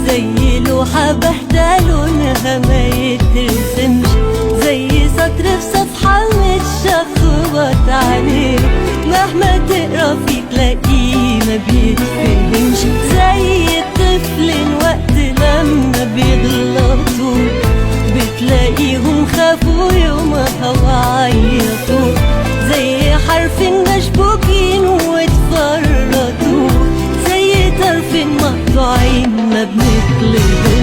زي لوحة باهتة لونها ما يترسمش، زي سطر في صفحة متشخبط عليه، مهما تقرا فيه تلاقيه ما بيتفهمش، زي الطفل وقت لما بيغلطوا بتلاقيهم خافوا يومها وعيطوا، زي حرف مشبوكين واتفرطوا، زي طرف مقطوعين ما بنطلبوا.